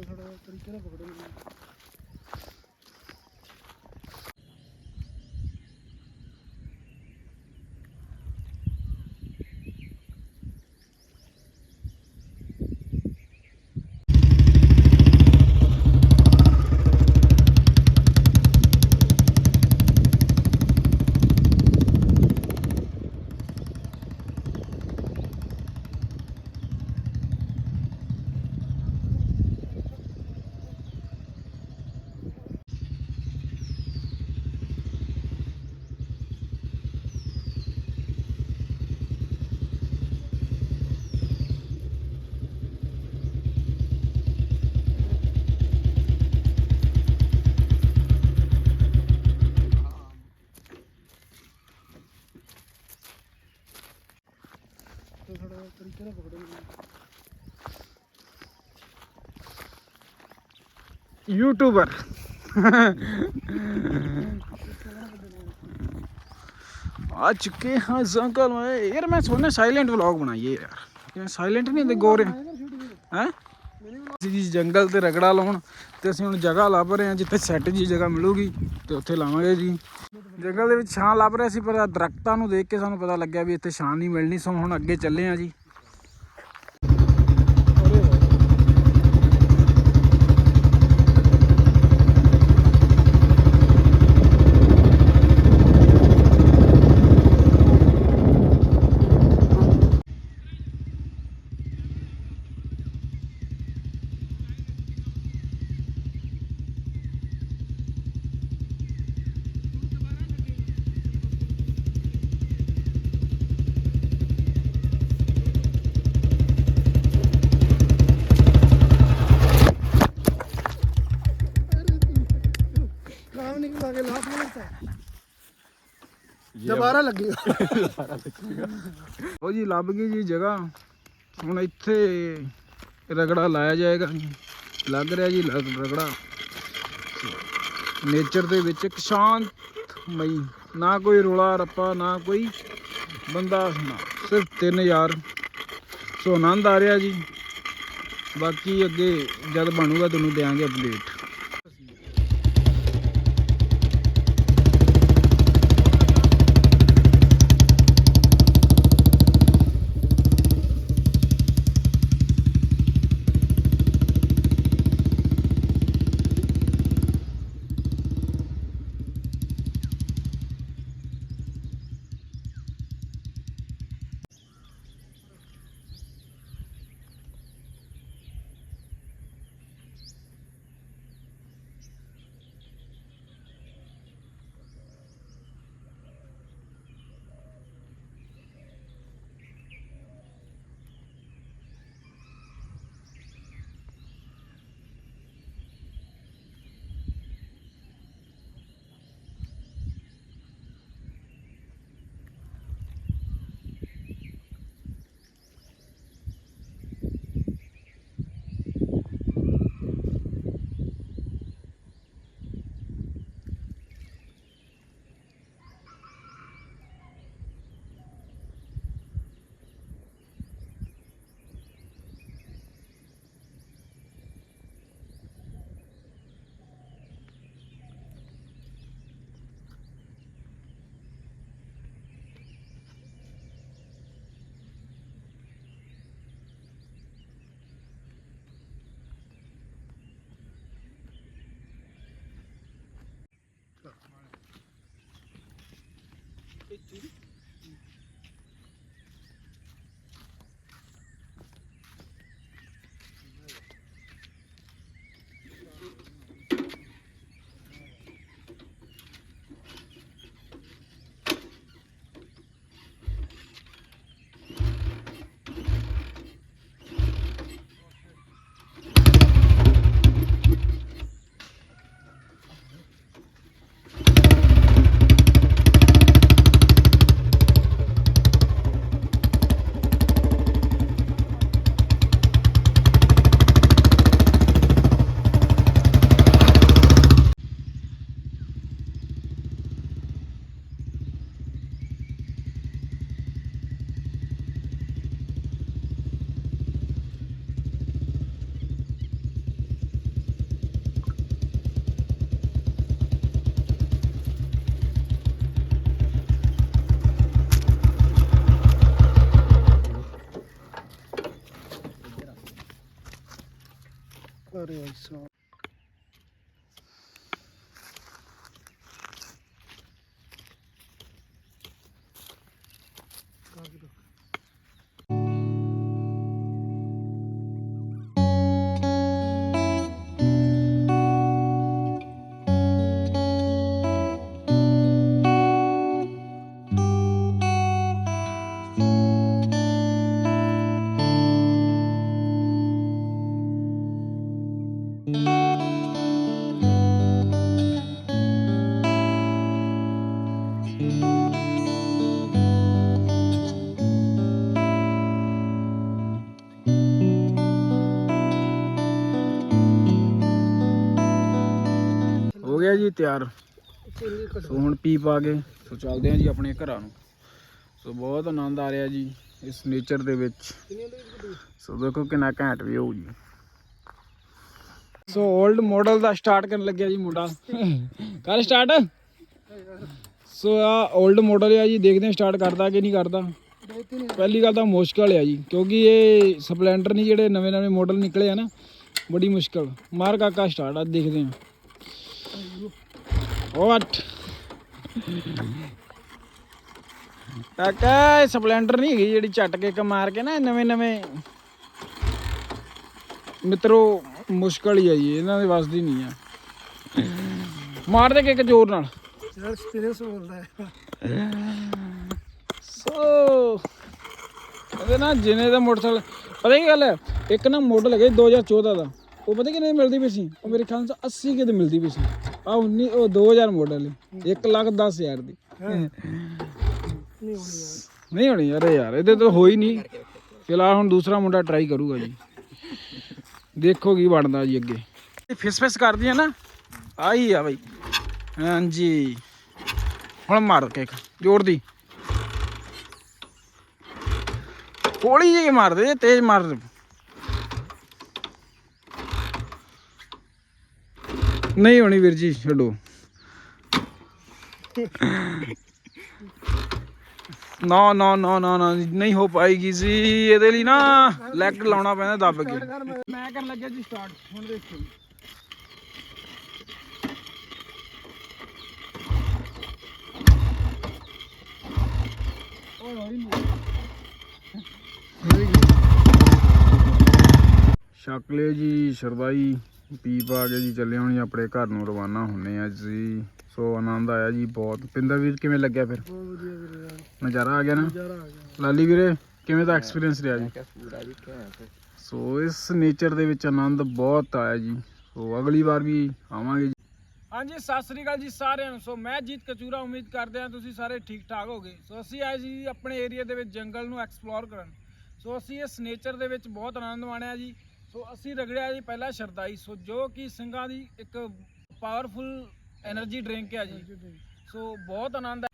थोड़ा तरीके से पकड़ो। थोड़ा तरीके से पकड़ो। यूट्यूबर आ चुके हैं जंगल में। यार मैं सोचना साइलेंट व्लॉग बनाइए यार, साइलेंट नहीं होंगे गोरे हैं जी। जंगल ते रगड़ा लाउन ते असीं हुण जगह ਲੱਭ ਰਹੇ ਹਾਂ ਜਿੱਥੇ ਸੈੱਟ ਜੀ ਜਗ੍ਹਾ ਮਿਲੂਗੀ ਤੇ ਉੱਥੇ ਲਾਵਾਂਗੇ ਜੀ। ਜੰਗਲ ਦੇ ਵਿੱਚ ਛਾਂ ਲੱਭ ਰਿਹਾ ਸੀ ਪਰ ਦਰਖਤਾਂ ਨੂੰ ਦੇਖ ਕੇ ਸਾਨੂੰ ਪਤਾ ਲੱਗਿਆ ਵੀ ਇੱਥੇ ਛਾਂ ਨਹੀਂ ਮਿਲਣੀ। ਸੋ ਹੁਣ ਅੱਗੇ ਚੱਲੇ ਹਾਂ ਜੀ। दोबारा लगेगा। ਉਹ ਜੀ ਲੱਭ ਗਈ ਜੀ ਜਗ੍ਹਾ। ਹੁਣ ਇੱਥੇ ਰਗੜਾ ਲਾਇਆ ਜਾਏਗਾ। ਲੱਗ ਰਿਹਾ ਜੀ ਰਗੜਾ ਨੇਚਰ ਦੇ ਵਿੱਚ ਇੱਕ ਸ਼ਾਂਤਮਈ, ਨਾ ਕੋਈ ਰੌਲਾ ਰੱਪਾ ਨਾ ਕੋਈ ਬੰਦਾ, ਸਿਰਫ 3 ਯਾਰ। ਸੋ ਆਨੰਦ ਆ ਰਿਹਾ ਜੀ। ਬਾਕੀ ਅੱਗੇ ਜਦ ਬਣੂਗਾ ਤੁਹਾਨੂੰ ਦਿਆਂਗੇ ਅਪਡੇਟ। अरे भाई साहब ਹੋ ਗਿਆ ਜੀ ਤਿਆਰ। ਸੋ ਹੁਣ ਪੀ ਪਾ ਕੇ ਸੋ ਚੱਲਦੇ ਹਾਂ ਜੀ ਆਪਣੇ ਘਰਾਂ ਨੂੰ। ਸੋ ਬਹੁਤ ਆਨੰਦ ਆ ਰਿਹਾ ਜੀ ਇਸ ਨੇਚਰ ਦੇ ਵਿੱਚ। ਸੋ ਦੇਖੋ ਕਿੰਨਾ ਘੈਂਟ ਵੀ ਹੋਊ ਜੀ। ਸੋ 올ਡ ਮਾਡਲ ਦਾ ਸਟਾਰਟ ਕਰਨ ਲੱਗਿਆ ਜੀ ਮੁੰਡਾ। ਕਰ ਸਟਾਰਟ। ਸੋ ਆ 올ਡ ਮਾਡਲ ਆ ਜੀ, ਦੇਖਦੇ ਹਾਂ ਸਟਾਰਟ ਕਰਦਾ ਕਿ ਨਹੀਂ ਕਰਦਾ। ਪਹਿਲੀ ਗੱਲ ਤਾਂ ਮੁਸ਼ਕਲ ਆ ਜੀ, ਕਿਉਂਕਿ ਇਹ ਸਪਲੈਂਡਰ ਨਹੀਂ ਜਿਹੜੇ ਨਵੇਂ ਨਵੇਂ ਮਾਡਲ ਨਿਕਲੇ ਆ ਨਾ, ਬੜੀ ਮੁਸ਼ਕਲ। ਮਾਰ ਕਾਕਾ ਸਟਾਰਟ ਆ, ਦੇਖਦੇ ਹਾਂ। ਵਾਟ ਕਾਕਾ ਸਪਲੈਂਡਰ ਨਹੀਂ ਹੈਗੀ ਜਿਹੜੀ ਝੱਟ ਕੇ ਮਾਰ ਕੇ ਨਾ, ਨਵੇਂ ਨਵੇਂ ਮਿੱਤਰੋ ਮੁਸ਼ਕਲ ਹੀ ਆ ਜੀ, ਇਹਨਾਂ ਦੇ ਵੱਸ ਦੀ ਨਹੀਂ ਆ। ਮਾਰ ਦੇ ਕਿੱਕ ਜ਼ੋਰ ਨਾਲ। एक्सपीरियंस बोलता है ਸੋ ਇਹਦੇ ਨਾ ਜਿਨੇ ਦਾ ਮੋਟਰਸਾਈਕਲ, ਪਤਾ ਕੀ ਗੱਲ ਹੈ, ਇੱਕ ਨਾ ਮਾਡਲ ਹੈਗਾ 2014 ਦਾ, ਉਹ ਪਤਾ ਕਿੰਨੇ ਮਿਲਦੀ ਪਈ ਸੀ? ਉਹ ਮੇਰੇ ਖਿਆਲ 'ਚ 80 ਕਿਤੇ ਮਿਲਦੀ ਪਈ ਸੀ। ਆ 19 ਉਹ 2000 ਮਾਡਲ 1,10,000 ਦੀ ਨਹੀਂ ਹੋਣੀ ਯਾਰ। ਯਾਰ ਇਹਦੇ ਤਾਂ ਹੋਈ ਨਹੀਂ। ਫਿਲਹਾਲ ਹੁਣ ਦੂਸਰਾ ਮੁੰਡਾ ਟਰਾਈ ਕਰੂਗਾ ਜੀ, ਦੇਖੋ ਕੀ ਬਣਦਾ ਜੀ ਅੱਗੇ। ਫਿਸ ਫਿਸ ਕਰਦੀ ਆ ਨਾ, ਆਹੀ ਆ ਬਾਈ। ਹਾਂਜੀ ਹੁਣ ਮਾਰ ਕੇ ਜ਼ੋਰ ਦੀ, ਹੌਲੀ ਜਿਹੀ ਮਾਰਦੇ, ਤੇਜ਼ ਮਾਰ। ਨਹੀਂ ਹੋਣੀ ਵੀਰ ਜੀ, ਛੱਡੋ। ਨਾ ਨਾ ਨਾ ਨਾ ਨਾ ਨਹੀਂ ਹੋ ਪਾਏਗੀ ਜੀ। ਇਹਦੇ ਲਈ ਨਾ ਲੈਗ ਲਾਉਣਾ ਪੈਂਦਾ ਦੱਬ ਕੇ। ਮੈਂ ਕਰਨ ਲੱਗਿਆ ਜੀ ਸਟਾਰਟ, ਹੁਣ ਦੇਖੋ ਜੀ। ਛਕ ਲਿਓ ਜੀ ਸ਼ਰਦਾਈ, ਪੀ ਪਾ ਕੇ ਜੀ ਚੱਲੇ ਹੁਣ ਜੀ ਆਪਣੇ ਘਰ ਨੂੰ ਰਵਾਨਾ ਹੁੰਨੇ ਆ ਜੀ। ਸੋ ਆਨੰਦ ਆਇਆ ਜੀ ਬਹੁਤ। ਪਿੰਦਰ ਵੀਰ ਕਿਵੇਂ ਲੱਗਿਆ ਫਿਰ? ਨਜ਼ਾਰਾ ਆ ਗਿਆ ਨਾ? ਲਾਲੀ ਵੀਰੇ ਕਿਵੇਂ ਦਾ ਐਕਸਪੀਰੀਅੰਸ ਰਿਹਾ ਜੀ? ਸੋ ਇਸ ਨੇਚਰ ਦੇ ਵਿੱਚ ਆਨੰਦ ਬਹੁਤ ਆਇਆ ਜੀ। ਸੋ ਅਗਲੀ ਵਾਰ ਵੀ ਆਵਾਂਗੇ ਜੀ। ਹਾਂਜੀ ਸਤਿ ਸ੍ਰੀ ਅਕਾਲ ਜੀ ਸਾਰਿਆਂ ਨੂੰ। ਸੋ ਮੈਂ ਜੀਤ ਕਚੂਰਾ, ਉਮੀਦ ਕਰਦੇ ਹਾਂ ਤੁਸੀਂ ਸਾਰੇ ਠੀਕ ਠਾਕ ਹੋਗੇ। ਸੋ ਅਸੀਂ ਆਏ ਜੀ ਆਪਣੇ ਏਰੀਆ ਦੇ ਵਿੱਚ ਜੰਗਲ ਨੂੰ ਐਕਸਪਲੋਰ ਕਰਨ। ਸੋ ਅਸੀਂ ਇਸ ਨੇਚਰ ਦੇ ਵਿੱਚ ਬਹੁਤ ਆਨੰਦ ਮਾਣਿਆ ਜੀ। ਸੋ ਅਸੀਂ ਰਗੜਿਆ ਜੀ ਪਹਿਲਾਂ ਸ਼ਰਦਾਈ, ਸੋ ਜੋ ਕਿ ਸਿੰਘਾਂ ਦੀ ਇੱਕ ਪਾਵਰਫੁਲ એનર્ਜੀ ਡਰਿੰਕ ਹੈ ਜੀ। ਸੋ ਬਹੁਤ ਆਨੰਦ